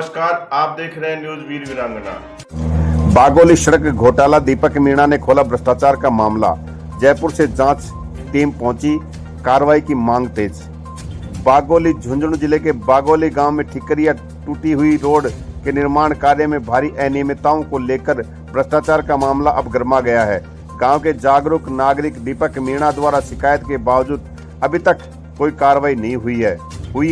नमस्कार, आप देख रहे हैं न्यूज वीर वीरांगना। बागोली सड़क घोटाला, दीपक मीणा ने खोला भ्रष्टाचार का मामला। जयपुर से जांच टीम पहुंची, कार्रवाई की मांग तेज। बागोली झुंझुनू जिले के बागोली गांव में ठिकरिया टूटी हुई रोड के निर्माण कार्य में भारी अनियमितताओं को लेकर भ्रष्टाचार का मामला अब गर्मा गया है। गांव के जागरूक नागरिक दीपक मीणा द्वारा शिकायत के बावजूद अभी तक कोई कार्रवाई नहीं हुई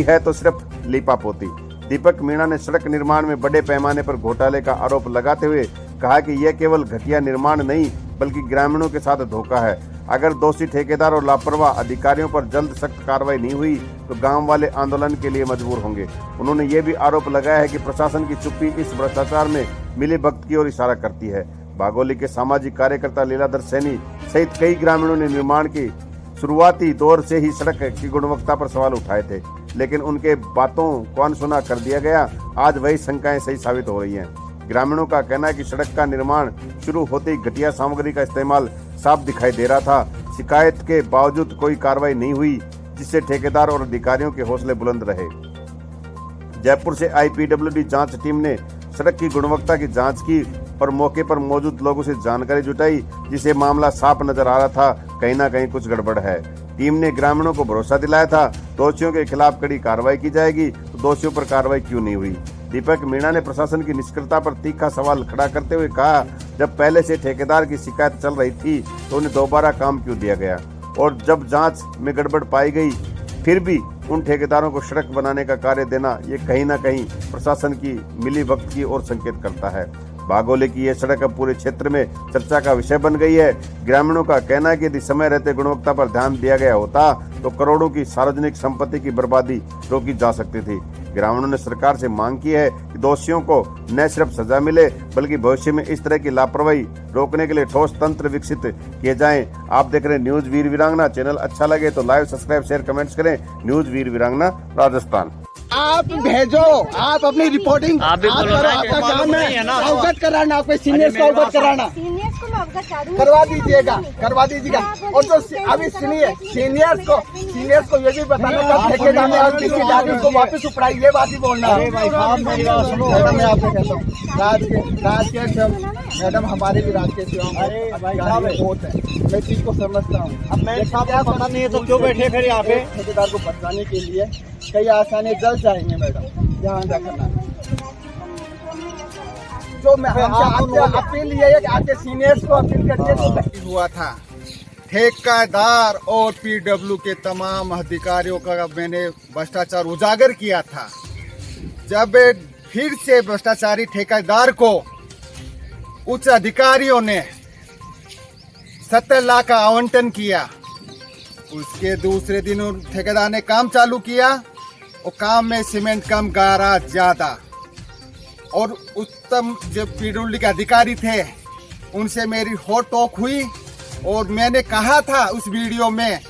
है तो सिर्फ लीपापोती। दीपक मीणा ने सड़क निर्माण में बड़े पैमाने पर घोटाले का आरोप लगाते हुए कहा कि यह केवल घटिया निर्माण नहीं बल्कि ग्रामीणों के साथ धोखा है। अगर दोषी ठेकेदार और लापरवाह अधिकारियों पर जल्द सख्त कार्रवाई नहीं हुई तो गांव वाले आंदोलन के लिए मजबूर होंगे। उन्होंने ये भी आरोप लगाया है कि प्रशासन की चुप्पी इस भ्रष्टाचार में मिलीभगत की ओर इशारा करती है। बागोली के सामाजिक कार्यकर्ता लीलाधर सैनी सहित कई ग्रामीणों ने निर्माण की शुरुआती दौर से ही सड़क की गुणवत्ता पर सवाल उठाए थे, लेकिन उनके बातों को अनसुना कर दिया गया। आज वही शंकाएं सही साबित हो रही हैं। ग्रामीणों का कहना है कि सड़क का निर्माण शुरू होते ही घटिया सामग्री का इस्तेमाल साफ दिखाई दे रहा था। शिकायत के बावजूद कोई कार्रवाई नहीं हुई, जिससे ठेकेदार और अधिकारियों के हौसले बुलंद रहे। जयपुर से IPWD जांच टीम ने सड़क की गुणवत्ता की जांच की और मौके पर मौजूद लोगों से जानकारी जुटाई, जिसे मामला साफ नजर आ रहा था कहीं ना कहीं कुछ गड़बड़ है। टीम ने ग्रामीणों को भरोसा दिलाया था दोषियों के खिलाफ कड़ी कार्रवाई की जाएगी, तो दोषियों पर कार्रवाई क्यों नहीं हुई। दीपक मीणा ने प्रशासन की निष्क्रियता पर तीखा सवाल खड़ा करते हुए कहा, जब पहले से ठेकेदार की शिकायत चल रही थी तो उन्हें दोबारा काम क्यों दिया गया, और जब जांच में गड़बड़ पाई गई फिर भी उन ठेकेदारों को सड़क बनाने का कार्य देना, ये कहीं ना कहीं प्रशासन की मिलीभगत की ओर संकेत करता है। बागोली की यह सड़क अब पूरे क्षेत्र में चर्चा का विषय बन गई है। ग्रामीणों का कहना है कि यदि समय रहते गुणवत्ता पर ध्यान दिया गया होता तो करोड़ों की सार्वजनिक संपत्ति की बर्बादी रोकी जा सकती थी। ग्रामीणों ने सरकार से मांग की है कि दोषियों को न सिर्फ सजा मिले बल्कि भविष्य में इस तरह की लापरवाही रोकने के लिए ठोस तंत्र विकसित किए जाएं। आप देख रहे हैं न्यूज वीर वीरांगना। चैनल अच्छा लगे तो लाइव सब्सक्राइब शेयर कमेंट्स करें। न्यूज वीर वीरांगना, राजस्थान। आप भेजो, आप अपनी रिपोर्टिंग आप करो, आपका काम है अवगत कराना, आपके सीनियर्स को अवगत कराना, करवा दीजिएगा। और जो अभी सुनिए, सीनियर्स को ये भी बताना कब ठेकेदार ने और किसी दादी को वापस उपड़ाई, ये बात ही बोलना है। मैडम मैं आपको कहता हूँ, राजकीय मैडम हमारे भी राजकीय सेवा बहुत है, मैं चीज को समझता हूँ। अब मैं क्या पता नहीं है तो क्यों बैठे फिर यहाँ पे। ठेकेदार को बचाने के लिए कई आसानी जल्द जाएंगे मैडम, ध्यान रखना। जो मैं आपसे अपील ये है कि आपके सीनियर्स को अपील करिए। तो हुआ था ठेकेदार और PW के तमाम अधिकारियों का मैंने भ्रष्टाचार उजागर किया था। जब फिर से भ्रष्टाचारी ठेकेदार को उच्च अधिकारियों ने 70 लाख का आवंटन किया, उसके दूसरे दिन ठेकेदार ने काम चालू किया और काम में सीमेंट कम, गारा ज्यादा। और उत्तम जो PWD के अधिकारी थे उनसे मेरी हो टॉक हुई और मैंने कहा था उस वीडियो में,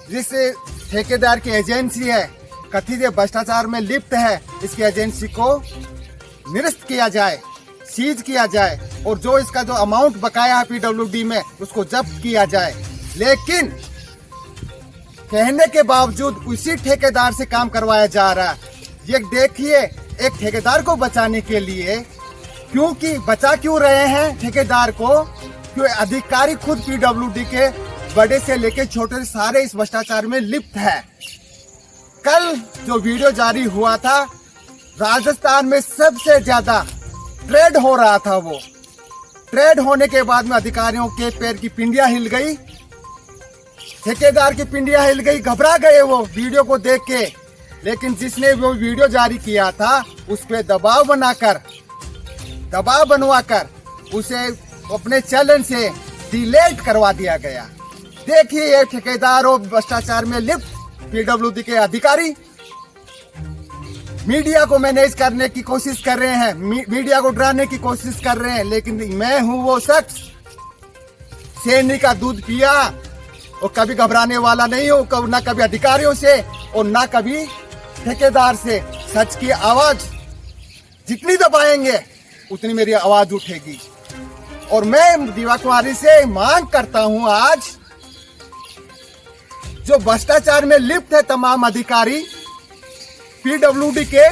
जिस ठेकेदार की एजेंसी है कथित भ्रष्टाचार में लिप्त है, इसकी एजेंसी को निरस्त किया जाए, सीज किया जाए और जो इसका जो अमाउंट बकाया है PWD में उसको जब्त किया जाए। लेकिन कहने के बावजूद उसी ठेकेदार से काम करवाया जा रहा है। ये देखिए, एक ठेकेदार को बचाने के लिए क्योंकि बचा क्यों रहे हैं ठेकेदार को, क्योंकि अधिकारी खुद PWD के बड़े से लेकर छोटे सारे इस भ्रष्टाचार में लिप्त है। कल जो वीडियो जारी हुआ था, राजस्थान में सबसे ज्यादा ट्रेड हो रहा था। वो ट्रेड होने के बाद में अधिकारियों के पैर की पिंडियां हिल गई, ठेकेदार की पिंडियां हिल गई, घबरा गए वो वीडियो को देख के। लेकिन जिसने वो वीडियो जारी किया था उस पे दबाव बनवाकर उसे अपने चैनल से डिलीट करवा दिया गया। देखिए, ये ठेकेदार और भ्रष्टाचार में लिप्त PWD के अधिकारी मीडिया को मैनेज करने की कोशिश कर रहे हैं, मीडिया को डराने की कोशिश कर रहे हैं। लेकिन मैं हूं वो शख्स, शेरनी का दूध पिया और कभी घबराने वाला नहीं हो, ना कभी अधिकारियों से और ना कभी ठेकेदार से। सच की आवाज जितनी दबाएंगे उतनी मेरी आवाज उठेगी। और मैं दीवा कुमारी से मांग करता हूं, आज जो भ्रष्टाचार में लिप्त है तमाम अधिकारी PWD के,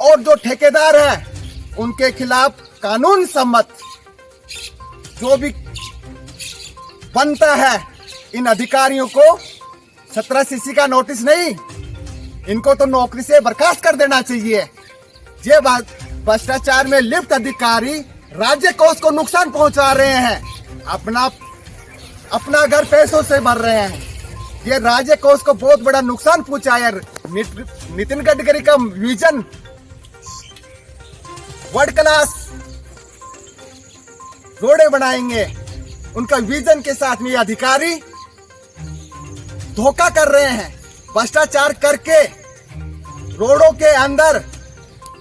और जो ठेकेदार हैं उनके खिलाफ कानून सम्मत जो भी बनता है इन अधिकारियों को 17 सीसी का नोटिस नहीं, इनको तो नौकरी से बर्खास्त कर देना चाहिए। ये भ्रष्टाचार में लिप्त अधिकारी राज्य कोष को नुकसान पहुंचा रहे हैं, अपना घर पैसों से भर रहे हैं। ये राज्य कोष को बहुत बड़ा नुकसान पहुंचाया। नितिन गडकरी का विजन वर्ल्ड क्लास रोडें बनाएंगे, उनका विजन के साथ में ये अधिकारी धोखा कर रहे हैं। भ्रष्टाचार करके रोडों के अंदर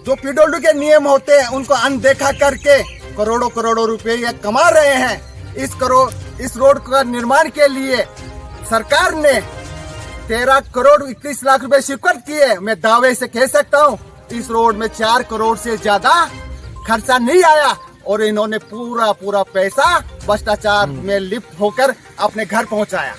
जो पीडब्ल्यू के नियम होते हैं उनको अनदेखा करके करोड़ों करोड़ों रुपए ये कमा रहे हैं। इस रोड का निर्माण के लिए सरकार ने 13 करोड़ 21 लाख रुपए स्वीकृत किए। मैं दावे से कह सकता हूँ इस रोड में 4 करोड़ से ज्यादा खर्चा नहीं आया और इन्होंने पूरा पैसा भ्रष्टाचार में लिप्त होकर अपने घर पहुंचाया।